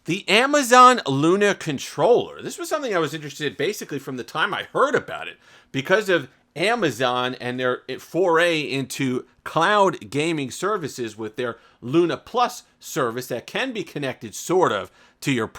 The Amazon Luna controller. This was something I was interested in basically from the time I heard about it because of Amazon and their foray into cloud gaming services with their Luna Plus service that can be connected sort of to your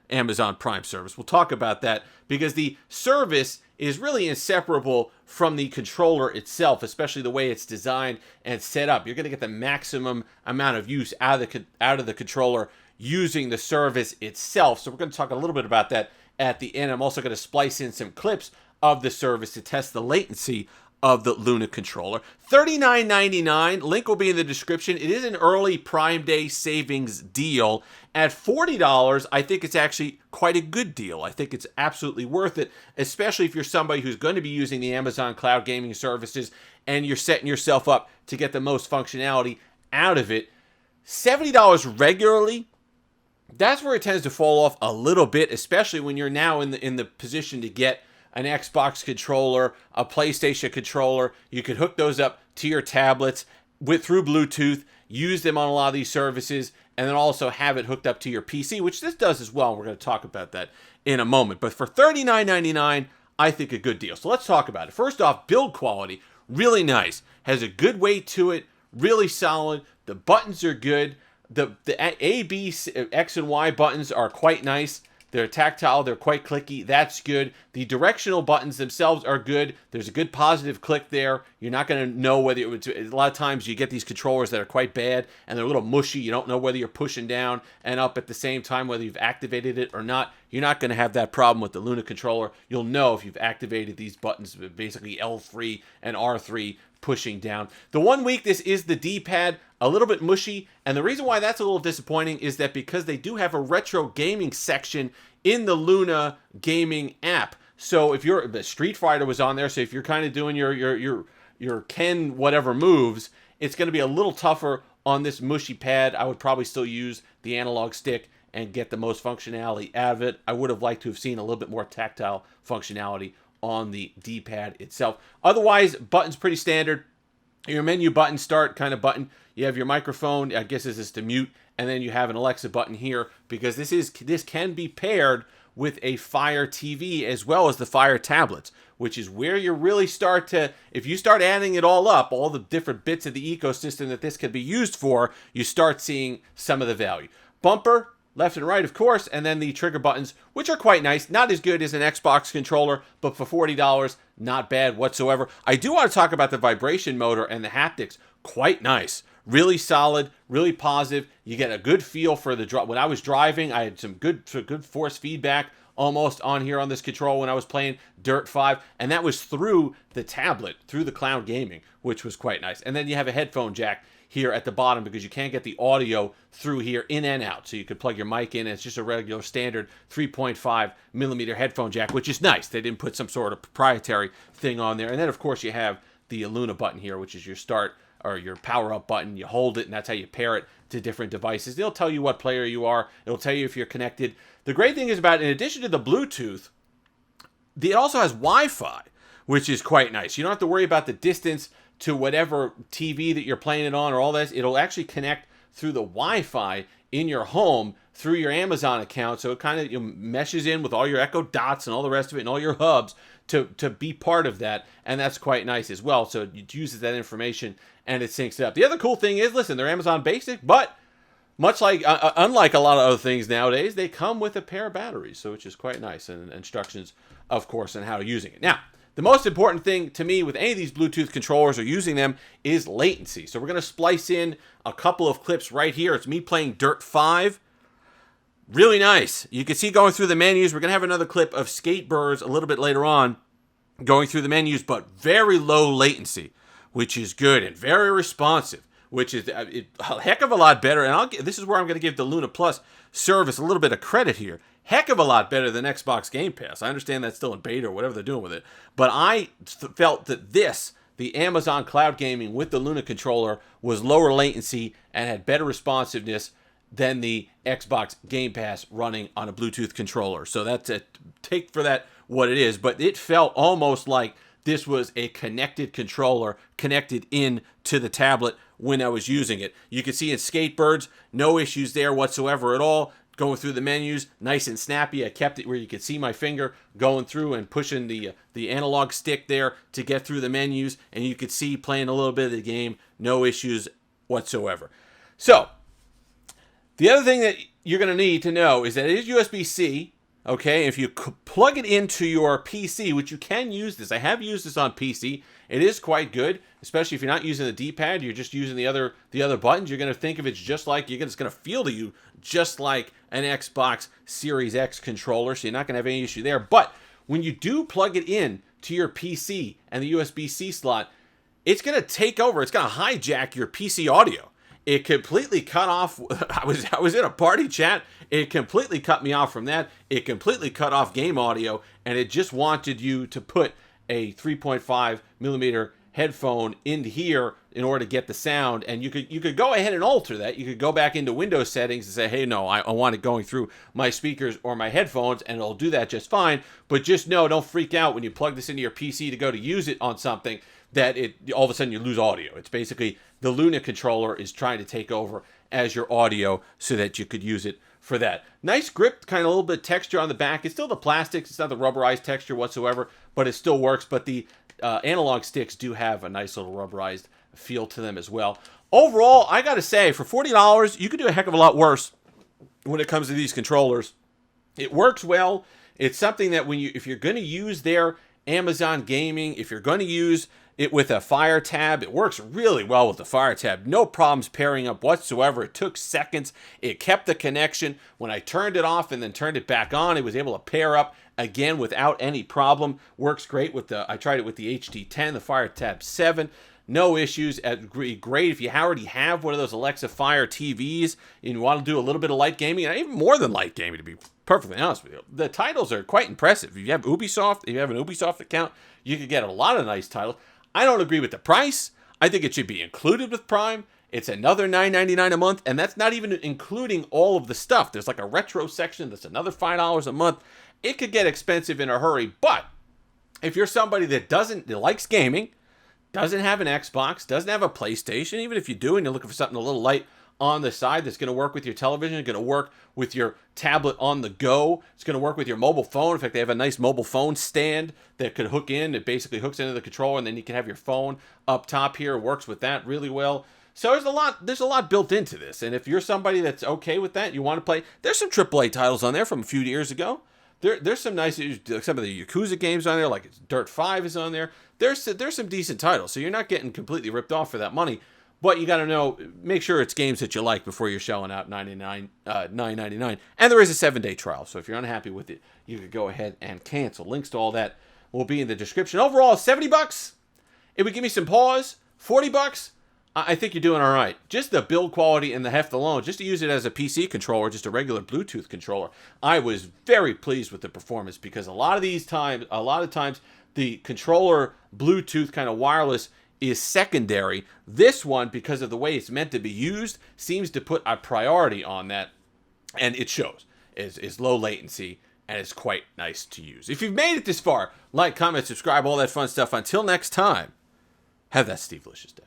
Amazon Prime service. We'll talk about that because the service is really inseparable from the controller itself, especially the way it's designed and set up. You're going to get the maximum amount of use out of the controller using the service itself. So we're going to talk a little bit about that at the end. I'm also going to splice in some clips of the service to test the latency of the Luna controller. $39.99. Link will be in the description. It is an early Prime Day savings deal. At $40, I think it's actually quite a good deal. I think it's absolutely worth it, especially if you're somebody who's going to be using the Amazon Cloud Gaming services and you're setting yourself up to get the most functionality out of it. $70 regularly, that's where it tends to fall off a little bit, especially when you're now in the position to get an Xbox controller, a PlayStation controller. You could hook those up to your tablets through Bluetooth, use them on a lot of these services, and then also have it hooked up to your PC, which this does as well. We're going to talk about that in a moment. But for $39.99, I think a good deal. So let's talk about it. First off, build quality, really nice. Has a good weight to it, really solid. The buttons are good. The A, B, X, and Y buttons are quite nice. They're tactile. They're quite clicky. That's good. The directional buttons themselves are good. There's a good positive click there. You're not going to know whether a lot of times you get these controllers that are quite bad and they're a little mushy. You don't know whether you're pushing down and up at the same time, whether you've activated it or not. You're not going to have that problem with the Luna controller. You'll know if you've activated these buttons, basically L3 and R3 pushing down. The one weakness is the D-pad, a little bit mushy, and the reason why that's a little disappointing is that because they do have a retro gaming section in the Luna gaming app. So if the Street Fighter was on there, so if you're kind of doing your Ken whatever moves, it's going to be a little tougher on this mushy pad. I would probably still use the analog stick and get the most functionality out of it. I would have liked to have seen a little bit more tactile functionality on the D-pad itself. Otherwise, buttons pretty standard. Your menu button, start kind of button. You have your microphone, I guess this is to mute, and then you have an Alexa button here because this can be paired with a Fire TV as well as the Fire tablets, which is where you really start to, if you start adding it all up, all the different bits of the ecosystem that this could be used for, you start seeing some of the value. Bumper, left and right, of course, and then the trigger buttons, which are quite nice. Not as good as an Xbox controller, but for $40, not bad whatsoever. I do want to talk about the vibration motor and the haptics. Quite nice. Really solid, really positive. You get a good feel for the drive. When I was driving, I had some good force feedback almost on here on this control when I was playing Dirt 5, and that was through the tablet, through the cloud gaming, which was quite nice. And then you have a headphone jack here at the bottom because you can't get the audio through here in and out. So you could plug your mic in, and it's just a regular standard 3.5 millimeter headphone jack, which is nice. They didn't put some sort of proprietary thing on there. And then, of course, you have the Luna button here, which is your start or your power up button. You hold it, and that's how you pair it to different devices. It'll tell you what player you are. It'll tell you if you're connected. The great thing is about, in addition to the Bluetooth, it also has Wi-Fi, which is quite nice. You don't have to worry about the distance to whatever TV that you're playing it on or all this. It'll actually connect through the Wi-Fi in your home through your Amazon account. So it kind of meshes in with all your Echo Dots and all the rest of it and all your hubs to be part of that. And that's quite nice as well. So it uses that information and it syncs it up. The other cool thing is, listen, they're Amazon basic, but much like, unlike a lot of other things nowadays, they come with a pair of batteries, so which is quite nice, and instructions, of course, on how to using it. Now, the most important thing to me with any of these Bluetooth controllers or using them is latency. So we're going to splice in a couple of clips right here. It's me playing Dirt 5. Really nice. You can see going through the menus. We're going to have another clip of Skatebirds a little bit later on going through the menus, but very low latency, which is good, and very responsive, which is a heck of a lot better. And this is where I'm going to give the Luna Plus service a little bit of credit here. Heck of a lot better than Xbox Game Pass. I understand that's still in beta or whatever they're doing with it. But I felt that the Amazon Cloud Gaming with the Luna controller, was lower latency and had better responsiveness than the Xbox Game Pass running on a Bluetooth controller. So that's a take for that what it is. But it felt almost like this was a connected controller connected in to the tablet when I was using it. You can see in Skatebirds, no issues there whatsoever at all. going through the menus, nice and snappy. I kept it where you could see my finger going through and pushing the analog stick there to get through the menus, and you could see playing a little bit of the game, no issues whatsoever. So, the other thing that you're going to need to know is that it is USB-C, okay? If you plug it into your PC, which you can use this. I have used this on PC. It is quite good, especially if you're not using the D-pad. You're just using the other buttons. You're going to think of it just like, it's going to feel to you just like an Xbox Series X controller, so you're not going to have any issue there. But when you do plug it in to your PC and the USB-C slot, it's going to take over. It's going to hijack your PC audio. It completely cut off. I was in a party chat. It completely cut me off from that. It completely cut off game audio, and it just wanted you to put a 3.5 millimeter headphone into here in order to get the sound. And you could go ahead and alter that. You could go back into Windows settings and say, hey, no, I want it going through my speakers or my headphones, and it'll do that just fine. But just know, don't freak out when you plug this into your PC to go to use it on something that all of a sudden you lose audio. It's basically the Luna controller is trying to take over as your audio so that you could use it for that. Nice grip, kind of a little bit of texture on the back. It's still the plastics. It's not the rubberized texture whatsoever, but it still works. But the analog sticks do have a nice little rubberized feel to them as well. Overall, I got to say, for $40, you could do a heck of a lot worse when it comes to these controllers. It works well. It's something that if you're going to use their Amazon Gaming, if you're going to use it with a Fire tab, it works really well with the Fire tab. No problems pairing up whatsoever. It took seconds. It kept the connection. When I turned it off and then turned it back on, it was able to pair up again without any problem. Works great with I tried it with the HD10, the Fire tab 7. No issues. Great if you already have one of those Alexa Fire TVs and you want to do a little bit of light gaming, and even more than light gaming, to be perfectly honest with you. The titles are quite impressive. If you have Ubisoft, if you have an Ubisoft account, you could get a lot of nice titles. I don't agree with the price. I think it should be included with Prime. It's another $9.99 a month, and that's not even including all of the stuff. There's like a retro section that's another $5 a month. It could get expensive in a hurry, but if you're somebody that likes gaming, doesn't have an Xbox, doesn't have a PlayStation, even if you do and you're looking for something a little light on the side that's going to work with your television, going to work with your tablet on the go, it's going to work with your mobile phone. In fact, they have a nice mobile phone stand that could hook in. It basically hooks into the controller, and then you can have your phone up top here. It works with that really well. So there's a lot built into this. And if you're somebody that's okay with that, you want to play, there's some AAA titles on there from a few years ago. There's some nice, some of the Yakuza games on there, like Dirt 5 is on there. There's some decent titles, so you're not getting completely ripped off for that money. But you got to make sure it's games that you like before you're shelling out $9.99. And there is a 7-day trial, so if you're unhappy with it, you could go ahead and cancel. Links to all that will be in the description. Overall, $70. It would give me some pause. $40. I think you're doing all right. Just the build quality and the heft alone, just to use it as a PC controller, just a regular Bluetooth controller, I was very pleased with the performance, because a lot of times, the controller Bluetooth kind of wireless is secondary. This one, because of the way it's meant to be used, seems to put a priority on that, and it shows. It's low latency, and it's quite nice to use. If you've made it this far, like, comment, subscribe, all that fun stuff. Until next time, have that Steve-licious day.